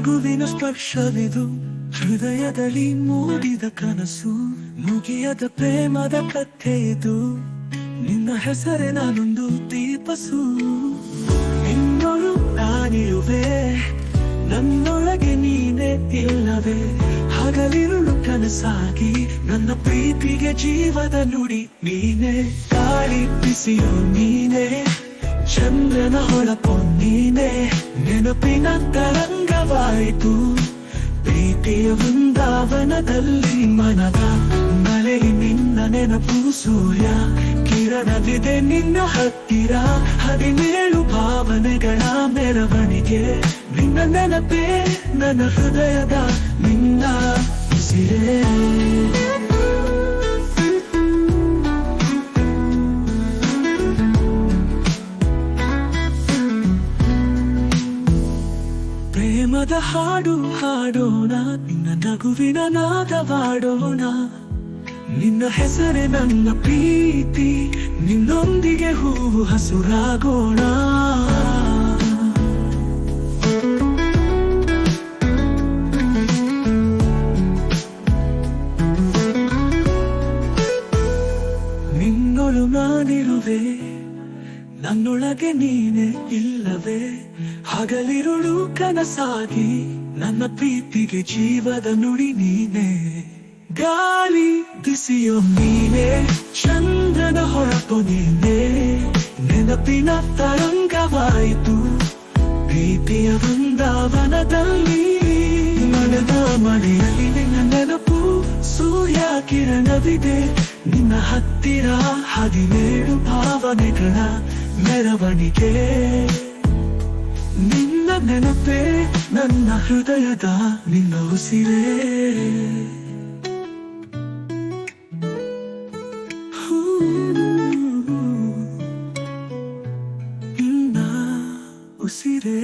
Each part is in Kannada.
ನಗುವಿನ ಸ್ಪರ್ಶವಿದು ಹೃದಯದಲ್ಲಿ ಮೂಡಿದ ಕನಸು ಮುಗಿಯದ ಪ್ರೇಮದ ಕಥೆ ಇದು ನಿನ್ನ ಹೆಸರೇ ನಾನೊಂದು ದೀಪಸು ನಿನ್ನೊಳು ನಾನಿರುವೆ ನನ್ನೊಳಗೆ ನೀನೇ ಇಲ್ಲವೇ ಹಗಲಿರುಳು ಕನಸಾಗಿ ನನ್ನ ಪ್ರೀತಿಗೆ ಜೀವದ ನುಡಿ ನೀನೇ ಗಾಳಿ ಬಿಸಿಯು ನೀನೇ ಚಂದ್ರನ ಹೊಳಪು ನೀನೇ ನೆನಪಿನ ತರಂಗವಾಯಿತು ಪ್ರೀತಿಯ ವೃಂದಾವನದಲ್ಲಿ ಮನದ ಮಳೆಯಲ್ಲಿ ನಿನ್ನ ನೆನಪು ಸೂರ್ಯ ಕಿರಣವಿದೆ ನಿನ್ನ ಹತ್ತಿರ 17 ಭಾವನೆಗಳ ಮೆರವಣಿಗೆ ನಿನ್ನ ನೆನಪೇ ನನ್ನ ಹೃದಯದ ನಿನ್ನ ಉಸಿರೇ ಪ್ರೇಮದ ಹಾಡು ಹಾಡೋಣ ನಿನ್ನ ನಗುವಿನ ನಾದವಾಡೋಣ ನಿನ್ನ ಹೆಸರೇ ನನ್ನ ಪ್ರೀತಿ ನಿನ್ನೊಂದಿಗೆ ಹೂವು ಹಸುರಾಗೋಣ ನಿನ್ನೊಳು ನಾನಿರುವೆ ನನ್ನೊಳಗೆ ನೀನೇ ಇಲ್ಲವೇ ಹಗಲಿರುಳು ಕನಸಾಗಿ ನನ್ನ ಪ್ರೀತಿಗೆ ಜೀವದ ನುಡಿ ನೀನೇ ಗಾಳಿ ಬಿಸಿಯೋ ನೀನೇ ಚಂದ್ರನ ಹೊಳಪು ನೀನೇ ನೆನಪಿನ ತರಂಗವಾಯಿತು ಪ್ರೀತಿಯ ವೃಂದಾವನದಲ್ಲಿ ಮನದ ಮಳೆಯಲ್ಲಿ ನಿನ್ನ ನೆನಪು ಸೂರ್ಯ ಕಿರಣವಿದೆ ನಿನ್ನ ಹತ್ತಿರ 17 ಭಾವನೆಗಳ ಮೆರವಣಿಗೆ ನಿನ್ನ ನೆನಪೇ ನನ್ನ ಹೃದಯದ ನಿನ್ನ ಉಸಿರೇ ನಿನ್ನ ಉಸಿರೇ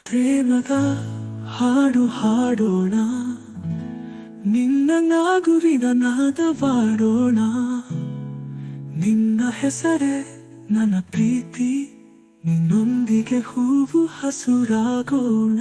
ಪ್ರೇಮದ ಹಾಡು ಹಾಡೋಣ ನಿನ್ನ ನಗುವಿನ ನಾದವಾಡೋಣ ನಿನ್ನ ಹೆಸರೇ ನನ್ನ ಪ್ರೀತಿ ನಿನ್ನೊಂದಿಗೆ ಹೂವು ಹಸುರಾಗೋಣ